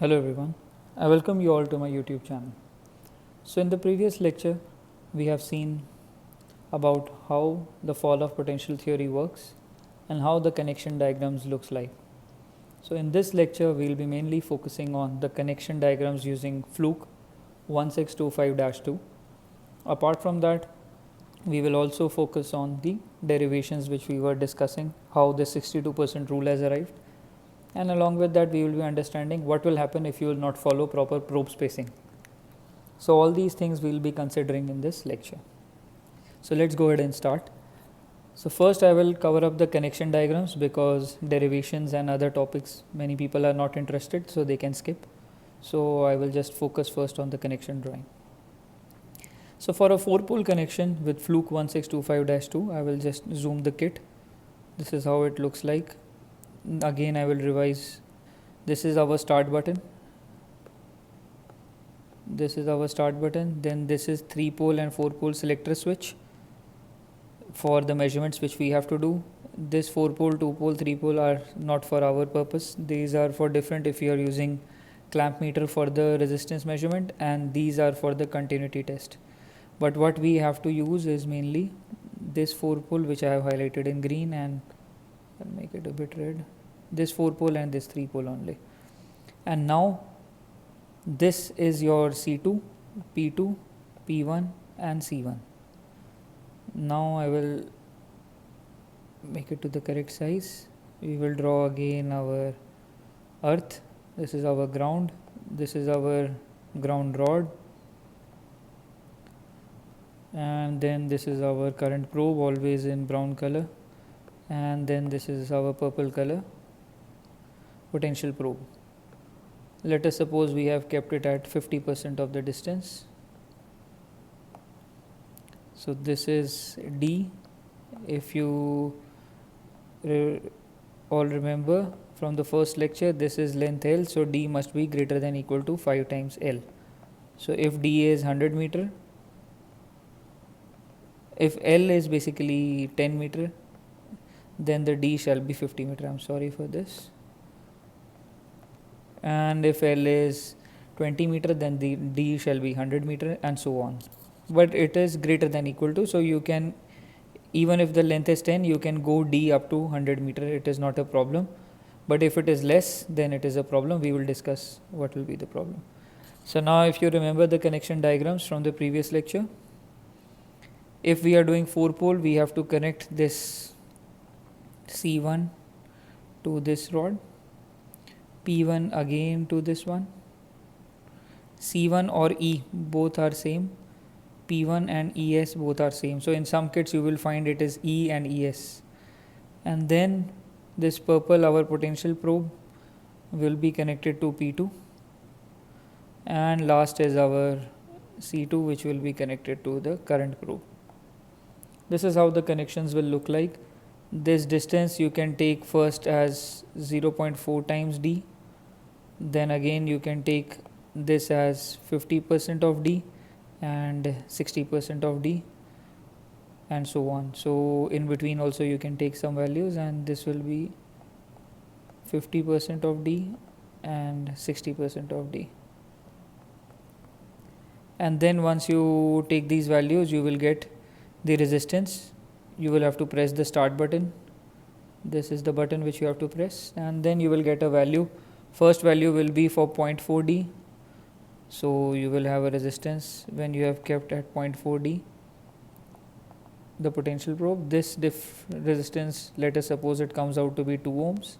Hello everyone, I welcome you all to my YouTube channel. So in the previous lecture, we have seen about how the fall of potential theory works and how the connection diagrams looks like. So in this lecture, we will be mainly focusing on the connection diagrams using fluke 1625-2. Apart from that, we will also focus on the derivations which we were discussing, how the 62% rule has arrived, and along with that we will be understanding what will happen if you will not follow proper probe spacing. So all these things we will be considering in this lecture. So let's go ahead and start. So first I will cover up the connection diagrams because derivations and other topics many people are not interested, so they can skip. So I will just focus first on the connection drawing. So for a 4-pole connection with fluke 1625-2, I will just zoom the kit. This is how it looks like. Again I will revise. This is our start button. This is our start button. Then this is 3-pole and 4-pole selector switch for the measurements which we have to do. This 4-pole, 2-pole, 3-pole are not for our purpose. These are for different if you are using clamp meter for the resistance measurement, and these are for the continuity test. But what we have to use is mainly this 4-pole which I have highlighted in green, and I'll make it a bit red. This 4-pole and this 3-pole only. And now this is your C2, P2, P1 and C1. Now I will make it to the correct size. We will draw again our earth. This is our ground. This is our ground rod. And then this is our current probe, always in brown color. And then this is our purple color potential probe. Let us suppose we have kept it at 50% of the distance. So this is D. If you all remember from the first lecture, this is length L, so D must be greater than equal to 5 times L. So if D is 100 meter, if L is basically 10 meter, then the D shall be 50 meter. I'm sorry for this. And if L is 20 meter, then the D shall be 100 meter, and so on. But it is greater than equal to, so you can, even if the length is 10, you can go D up to 100 meter. It is not a problem. But if it is less, then it is a problem. We will discuss what will be the problem. So now if you remember the connection diagrams from the previous lecture, if we are doing 4-pole, we have to connect this C1 to this rod, P1 again to this one, C1 or E both are same, P1 and ES both are same. So in some kits you will find it is E and ES. And then this purple, our potential probe, will be connected to P2, and last is our C2 which will be connected to the current probe. This is how the connections will look like. This distance you can take first as 0.4 times D, then again you can take this as 50% of D and 60% of D, and so on. So in between also you can take some values, and this will be 50% of D and 60% of D. And then once you take these values, you will get the resistance. You will have to press the start button. This is the button which you have to press, and then you will get a value. First value will be for 0.4 D. So you will have a resistance when you have kept at 0.4 D the potential probe. This resistance, let us suppose it comes out to be 2 ohms.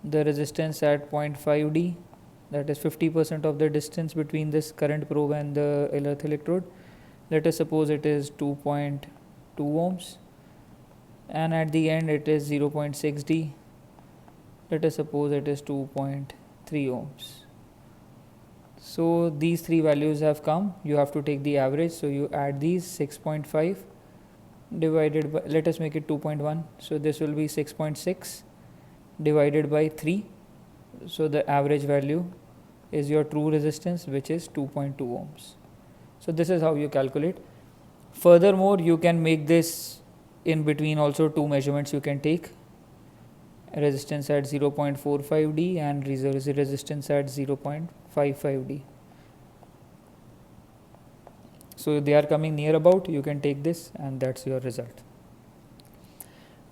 The resistance at 0.5 D, that is 50% of the distance between this current probe and the earth electrode. Let us suppose it is 2.2 ohms, and at the end it is 0.6 D. Let us suppose it is 2.3 ohms. So these three values have come. You have to take the average. So you add these 6.5 divided by, let us make it 2.1. So this will be 6.6 divided by 3. So the average value is your true resistance, which is 2.2 ohms. So this is how you calculate. Furthermore, you can make this in between also two measurements you can take. resistance at 0.45D and resistance at 0.55D. So they are coming near about, you can take this and that's your result.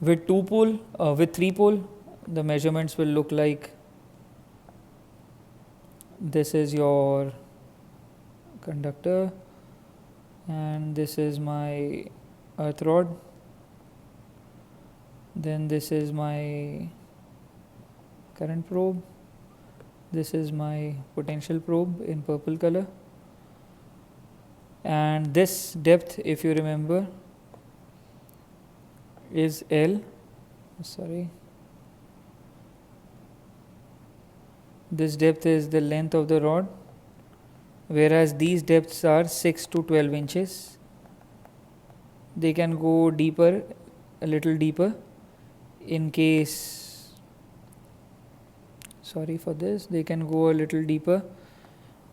With with 3 pole, the measurements will look like this is your conductor and this is my earth rod, then this is my current probe, this is my potential probe in purple color, and this depth, if you remember, is L. This depth is the length of the rod, whereas these depths are 6 to 12 inches. They can go deeper, a little deeper, in case, they can go a little deeper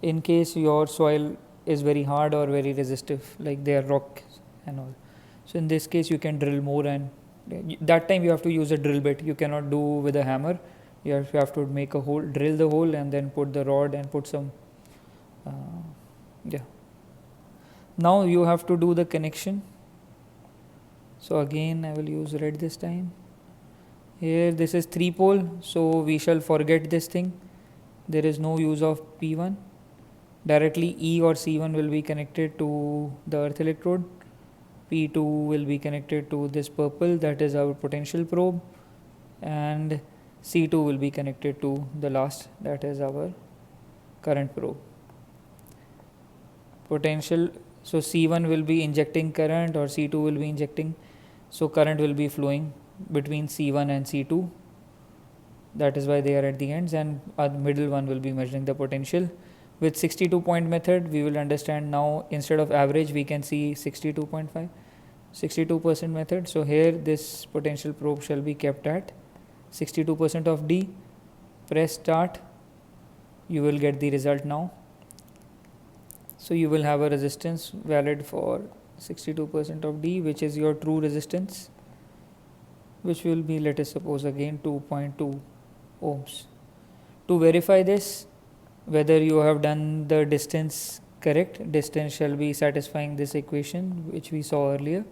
in case your soil is very hard or very resistive, like they are rock and all. So in this case you can drill more, and that time you have to use a drill bit. You cannot do with a hammer. You have to make a hole, drill the hole and then put the rod and put some Now you have to do the connection. So again I will use red this time. Here this is 3 pole, so we shall forget this thing. There is no use of P1. Directly E or C1 will be connected to the earth electrode. P2 will be connected to this purple, that is our potential probe, and C2 will be connected to the last, that is our current probe. Potential, so C1 will be injecting current or C2 will be injecting, so current will be flowing between C1 and C2, that is why they are at the ends, and our middle one will be measuring the potential. With 62 point method we will understand now, instead of average we can see 62.5, 62% method. So here this potential probe shall be kept at 62% of D. Press start, you will get the result now. So you will have a resistance valid for 62% of D, which is your true resistance, which will be, let us suppose again, 2.2 ohms. To verify this, whether you have done the distance correct, distance shall be satisfying this equation which we saw earlier.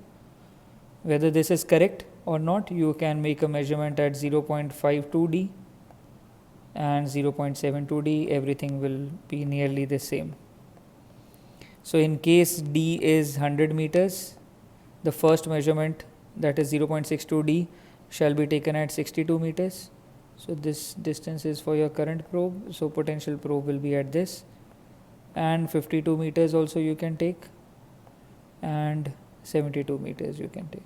Whether this is correct or not, you can make a measurement at 0.52D and 0.72D, everything will be nearly the same. So in case D is 100 meters, the first measurement, that is 0.62D, shall be taken at 62 meters. So this distance is for your current probe, so potential probe will be at this, and 52 meters also you can take, and 72 meters you can take.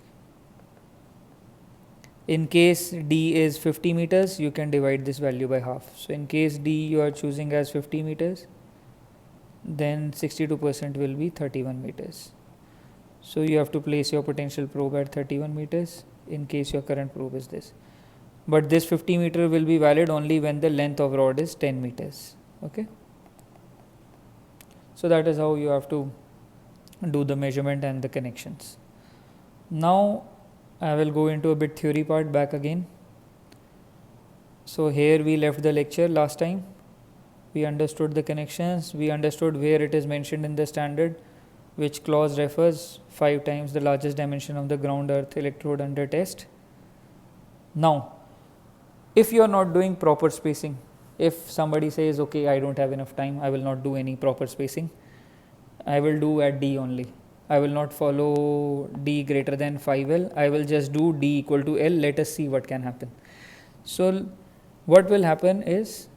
In case D is 50 meters, you can divide this value by half. So in case D you are choosing as 50 meters, then 62% will be 31 meters. So you have to place your potential probe at 31 meters in case your current probe is this. But this 50 meter will be valid only when the length of rod is 10 meters. Okay. So that is how you have to do the measurement and the connections. Now I will go into a bit theory part back again. So here we left the lecture last time. We understood the connections, we understood where it is mentioned in the standard, which clause refers 5 times the largest dimension of the ground earth electrode under test. Now, if you are not doing proper spacing, if somebody says, okay, I don't have enough time, I will not do any proper spacing, I will do at D only. I will not follow D greater than 5L, I will just do D equal to L, let us see what can happen. So what will happen is,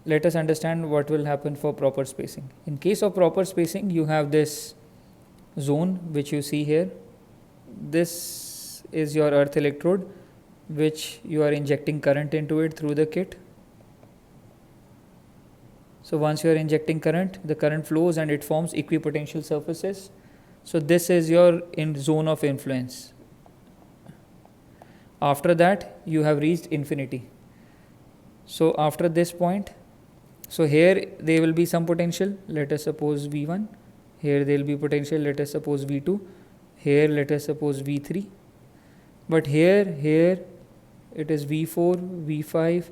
let us understand what will happen for proper spacing. In case of proper spacing, you have this zone which you see here. This is your earth electrode, which you are injecting current into it through the kit. So once you are injecting current, the current flows and it forms equipotential surfaces. So this is your zone of influence. After that, you have reached infinity. So after this point, so here there will be some potential, let us suppose V1. Here there will be potential, let us suppose V2. Here let us suppose V3. But here it is V4, V5,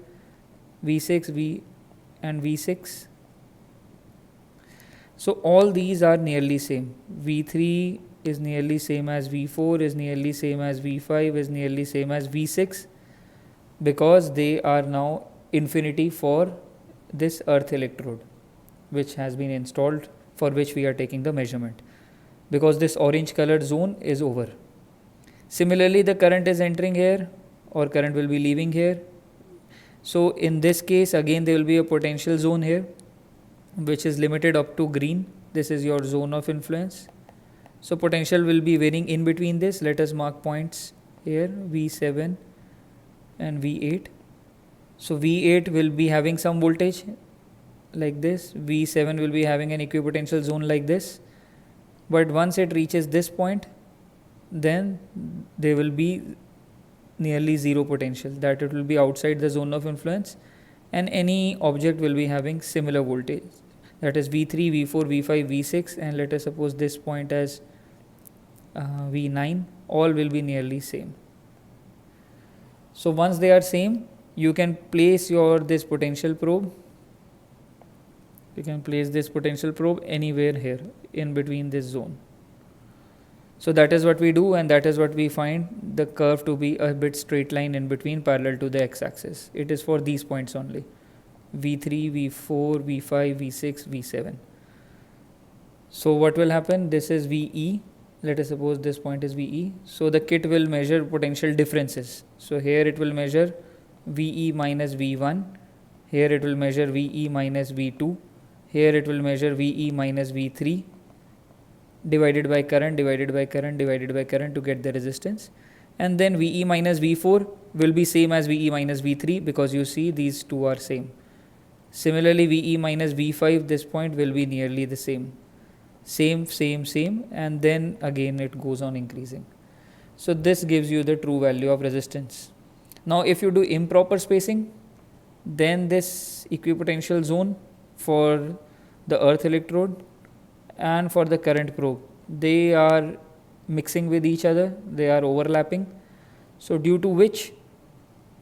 V6, and V6. So all these are nearly same. V3 is nearly same as V4, is nearly same as V5, is nearly same as V6, because they are now infinity for this earth electrode which has been installed, for which we are taking the measurement, because this orange colored zone is over. Similarly, the current is entering here or current will be leaving here. So in this case, again there will be a potential zone here which is limited up to green. This is your zone of influence. So potential will be varying in between this. Let us mark points here, V7 and V8. So V8 will be having some voltage like this, V7 will be having an equipotential zone like this, but once it reaches this point, then there will be nearly zero potential, that it will be outside the zone of influence, and any object will be having similar voltage, that is V3, V4, V5, V6, and let us suppose this point as V9, all will be nearly same. So once they are same, you can place this potential probe. You can place this potential probe anywhere here in between this zone. So that is what we do, and that is what we find the curve to be a bit straight line in between parallel to the x-axis. It is for these points only, V3, V4, V5, V6, V7. So what will happen? This is VE. Let us suppose this point is VE. So the kit will measure potential differences. So here it will measure VE minus V1. Here it will measure VE minus V2. Here it will measure VE minus V3 divided by current, divided by current, divided by current to get the resistance. And then VE minus V4 will be same as VE minus V3, because you see these two are same. Similarly, VE minus V5, this point will be nearly the same. Same, and then again it goes on increasing. So this gives you the true value of resistance. Now if you do improper spacing, then this equipotential zone for the earth electrode and for the current probe, they are mixing with each other, they are overlapping. So due to which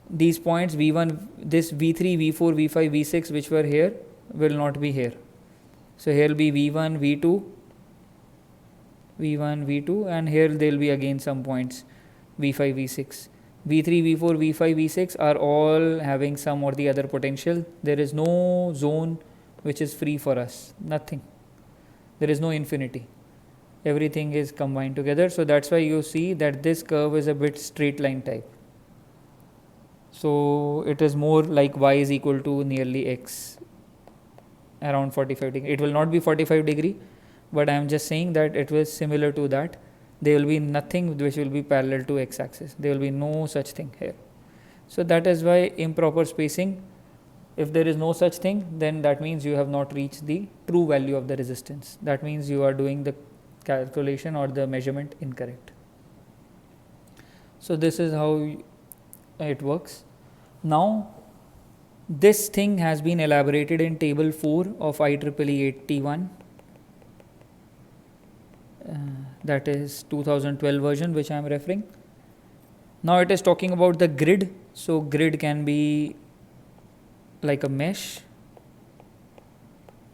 these points V1, this V3, V4, V5, V6 which were here will not be here. So here will be V1, V2, V1, V2, and here there will be again some points V5, V6. V3, V4, V5, V6 are all having some or the other potential. There is no zone which is free for us, nothing. There is no infinity. Everything is combined together. So that's why you see that this curve is a bit straight line type. So it is more like y is equal to nearly x, around 45 degree. It will not be 45 degree, but I am just saying that it was similar to that. There will be nothing which will be parallel to x-axis. There will be no such thing here. So that is why improper spacing, if there is no such thing, then that means you have not reached the true value of the resistance. That means you are doing the calculation or the measurement incorrect. So this is how it works. Now this thing has been elaborated in table 4 of IEEE 81. That is 2012 version which I am referring. Now it is talking about the grid. So grid can be like a mesh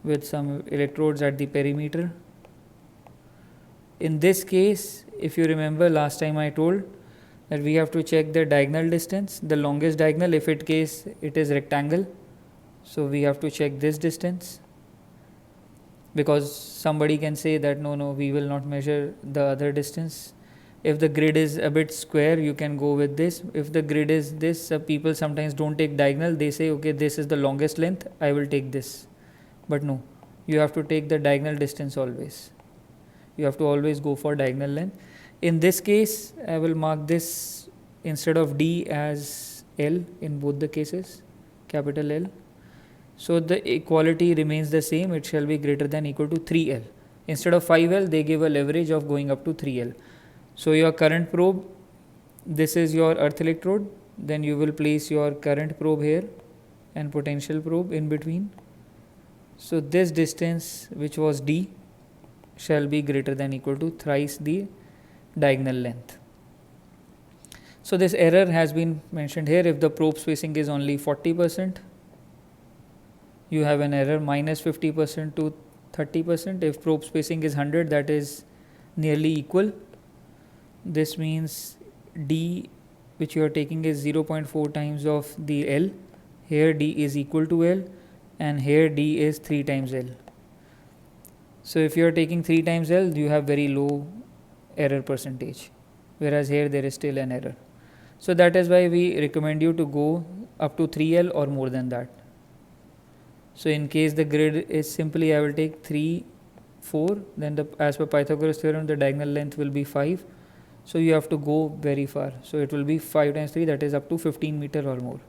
with some electrodes at the perimeter. In this case, if you remember last time I told that we have to check the diagonal distance, the longest diagonal, if it is rectangle. So we have to check this distance, because somebody can say that no, we will not measure the other distance. If the grid is a bit square, you can go with this. If the grid is this, people sometimes don't take diagonal. They say, okay, this is the longest length, I will take this. But no, you have to take the diagonal distance always. You have to always go for diagonal length. In this case, I will mark this instead of D as L in both the cases, capital L. So the equality remains the same. It shall be greater than equal to 3L. Instead of 5L, they give a leverage of going up to 3L. So your current probe, this is your earth electrode. Then you will place your current probe here and potential probe in between. So this distance, which was D, shall be greater than equal to thrice the diagonal length. So this error has been mentioned here. If the probe spacing is only 40%, you have an error minus 50% to 30%. If probe spacing is 100, that is nearly equal. This means D which you are taking is 0.4 times of the L. Here D is equal to L, and here D is 3 times L. So if you are taking 3 times L, you have very low error percentage, whereas here there is still an error. So that is why we recommend you to go up to 3L or more than that. So in case the grid is simply, I will take 3, 4, then as per Pythagoras theorem, the diagonal length will be 5. So you have to go very far. So it will be 5 times 3, that is up to 15 meter or more.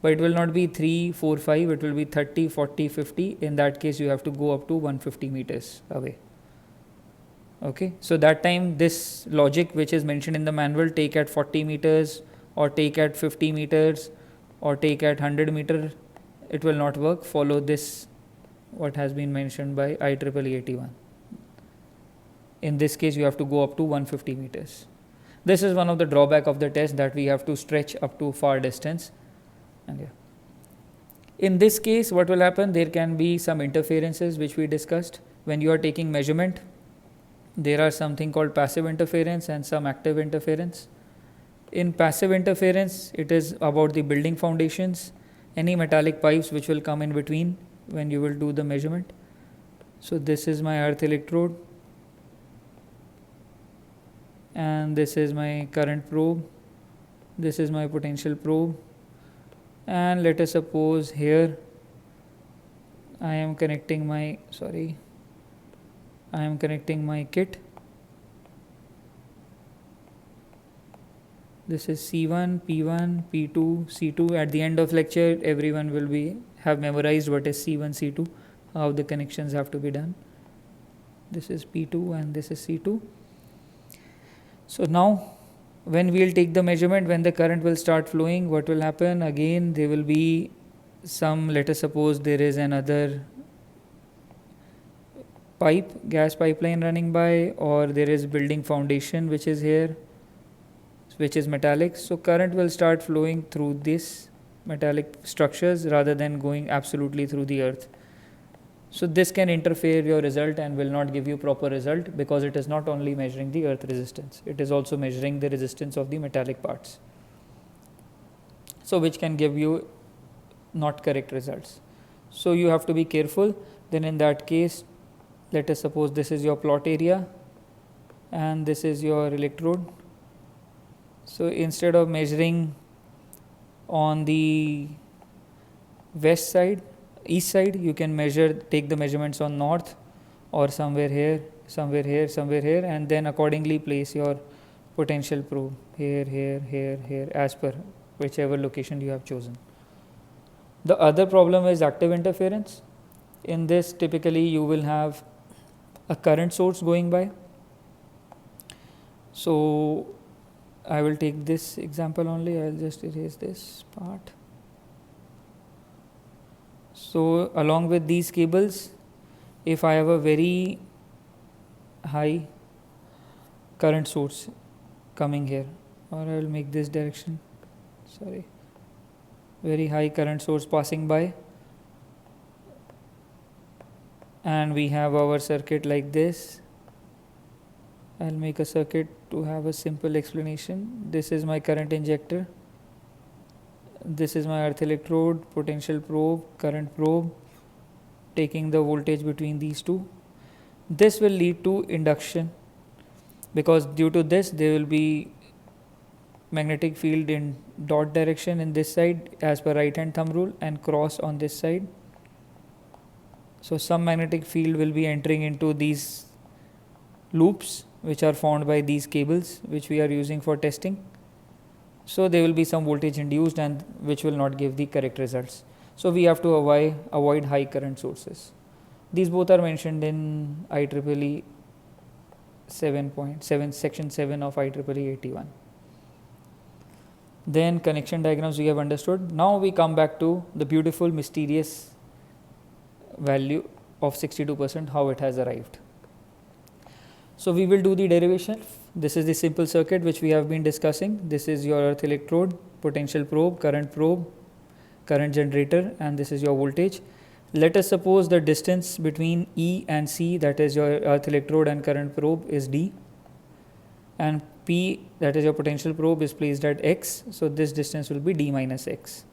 But it will not be 3, 4, 5, it will be 30, 40, 50. In that case, you have to go up to 150 meters away. Okay, so that time this logic which is mentioned in the manual, take at 40 meters or take at 50 meters or take at 100 meters, it will not work. Follow this what has been mentioned by IEEE 81. In this case, you have to go up to 150 meters. This is one of the drawback of the test, that we have to stretch up to far distance. And yeah. In this case, what will happen? There can be some interferences which we discussed. When you are taking measurement, there are something called passive interference and some active interference. In passive interference, it is about the building foundations, any metallic pipes which will come in between when you will do the measurement. So this is my earth electrode, and this is my current probe, this is my potential probe, and let us suppose here I am connecting my kit. This is C1, P1, P2, C2. At the end of lecture, everyone will have memorized what is C1, C2, how the connections have to be done. This is P2 and this is C2. So now when we will take the measurement, when the current will start flowing, what will happen? Again, there will be some, let us suppose there is another gas pipeline running by, or there is building foundation which is here, which is metallic. So current will start flowing through these metallic structures rather than going absolutely through the earth. So this can interfere your result and will not give you proper result, because it is not only measuring the earth resistance, it is also measuring the resistance of the metallic parts. So which can give you not correct results. So you have to be careful. Then in that case, let us suppose this is your plot area and this is your electrode. So instead of measuring on the east side, you can take the measurements on north or somewhere here, and then accordingly place your potential probe here, as per whichever location you have chosen. The other problem is active interference. In this, typically you will have a current source going by. So I will take this example only. I will just erase this part. So along with these cables, if I have a very high current source coming here, or I will make this direction, very high current source passing by, and we have our circuit like this. I'll make a circuit to have a simple explanation. This is my current injector, this is my earth electrode, potential probe, current probe, taking the voltage between these two. This will lead to induction, because due to this there will be magnetic field in dot direction in this side as per right hand thumb rule, and cross on this side. So some magnetic field will be entering into these loops which are formed by these cables which we are using for testing. So there will be some voltage induced, and which will not give the correct results. So we have to avoid high current sources. These both are mentioned in IEEE 7.7, section 7 of IEEE 81. Then connection diagrams we have understood. Now we come back to the beautiful mysterious value of 62%, how it has arrived. So we will do the derivation. This is the simple circuit which we have been discussing. This is your earth electrode, potential probe, current generator, and this is your voltage. Let us suppose the distance between E and C, that is your earth electrode and current probe, is D, and P, that is your potential probe, is placed at X. So this distance will be D minus X.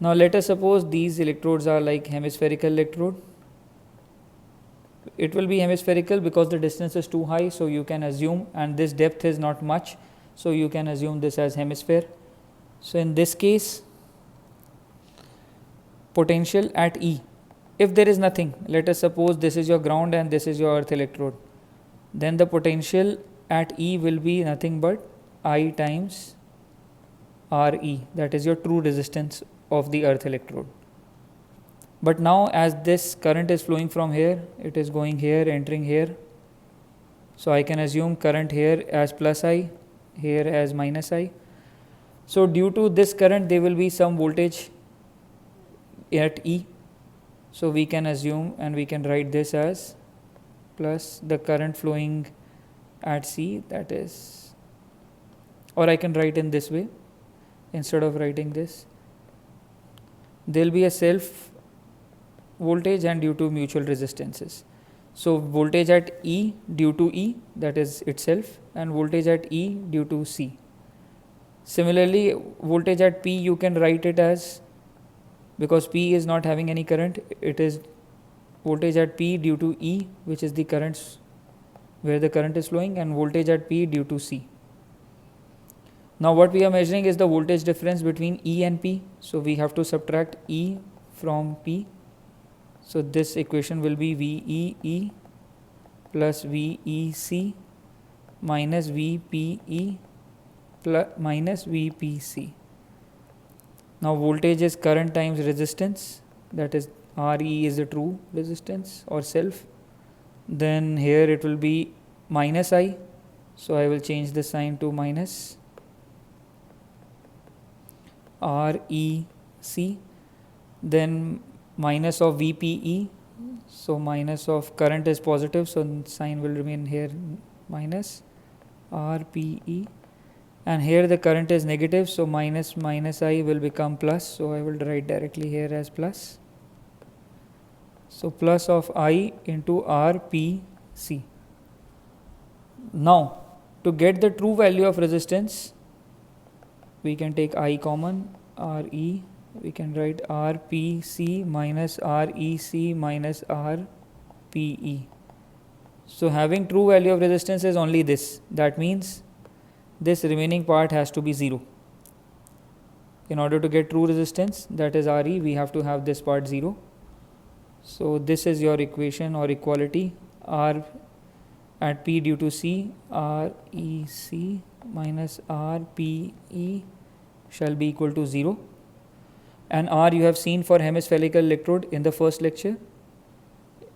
Now let us suppose these electrodes are like hemispherical electrode. It will be hemispherical because the distance is too high, so you can assume, and this depth is not much, so you can assume this as hemisphere. So in this case, potential at E, if there is nothing, let us suppose this is your ground and this is your earth electrode, then the potential at E will be nothing but I times Re, that is your true resistance of the earth electrode. But now as this current is flowing from here, it is going here, entering here, so I can assume current here as plus I, here as minus I. So due to this current there will be some voltage at E, so we can assume and we can write this as plus the current flowing at C, that is, or I can write in this way instead of writing this. There will be a self voltage and due to mutual resistances. So voltage at E due to E, that is itself, and voltage at E due to C. Similarly, voltage at P you can write it as, because P is not having any current, it is voltage at P due to E, which is the currents where the current is flowing, and voltage at P due to C. Now what we are measuring is the voltage difference between E and P, so we have to subtract E from P. So this equation will be VEE plus VEC minus VPE plus minus VPC. Now voltage is current times resistance, that is Re is the true resistance or self. Then here it will be minus I, so I will change the sign to minus REC. Then minus of VPE, so minus of current is positive, so sign will remain here minus RPE, and here the current is negative, so minus I will become plus, so I will write directly here as plus. So plus of I into RPC. Now to get the true value of resistance, we can take I common, Re, we can write RPC minus REC minus RPE. So having true value of resistance is only this, that means this remaining part has to be 0. In order to get true resistance, that is Re, we have to have this part 0. So this is your equation or equality, R at P due to C, REC minus RPE shall be equal to 0. And R you have seen for hemispherical electrode in the first lecture,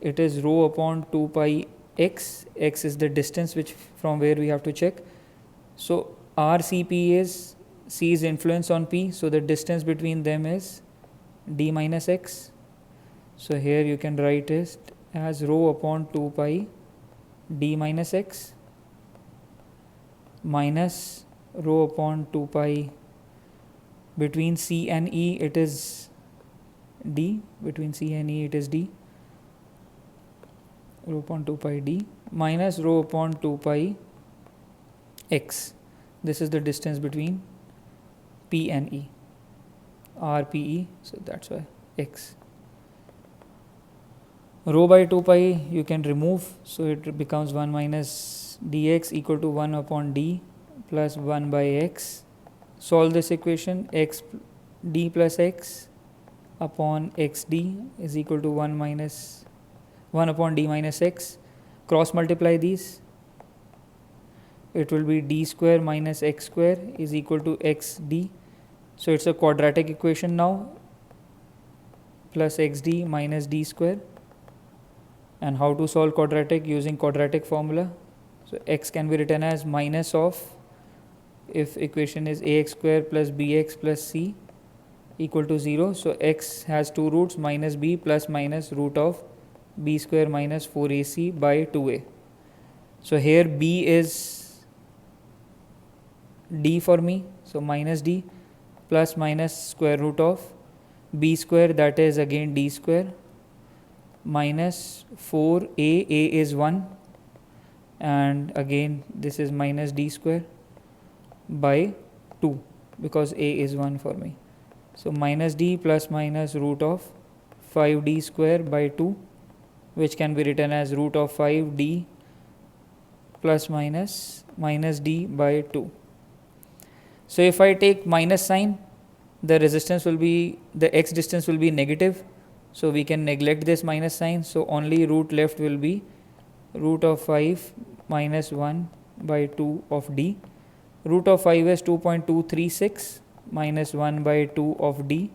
it is rho upon 2 pi x. X is the distance which from where we have to check. So RCP is, C is influence on P, so the distance between them is D minus X. So here you can write it as rho upon 2 pi D minus X minus rho upon 2 pi, between C and E it is D, between C and E it is D, rho upon 2 pi D minus rho upon 2 pi X. This is the distance between P and E, RPE, so that's why X. Rho by 2 pi you can remove, so it becomes 1 minus dx equal to 1 upon D plus 1 by X. Solve this equation, x d plus x upon xd is equal to 1 minus 1 upon d minus x. Cross multiply these, it will be d square minus x square is equal to xd. So it's a quadratic equation now, plus xd minus d square. And how to solve quadratic? Using quadratic formula. So x can be written as minus of, if equation is ax square plus bx plus c equal to 0, so x has two roots, minus b plus minus root of b square minus 4ac by 2a. So here b is d for me, so minus d plus minus square root of b square, that is again d square, minus 4a, a is 1, and again this is minus d square by 2 because a is 1 for me. So minus d plus minus root of 5d square by 2, which can be written as root of 5d plus minus minus d by 2. So if I take minus sign, the resistance will be, the x distance will be negative, so we can neglect this minus sign. So only root left will be root of 5 minus 1 by 2 of d. Root of 5 is 2.236 minus 1 by 2 of d,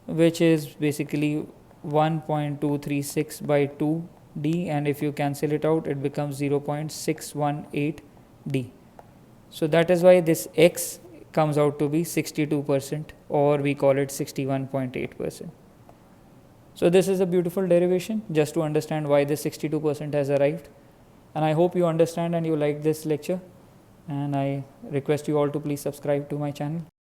which is basically 1.236 by 2 d, and if you cancel it out it becomes 0.618 d. So that is why this x comes out to be 62%, or we call it 61.8%. So this is a beautiful derivation just to understand why this 62% has arrived, and I hope you understand and you like this lecture, and I request you all to please subscribe to my channel.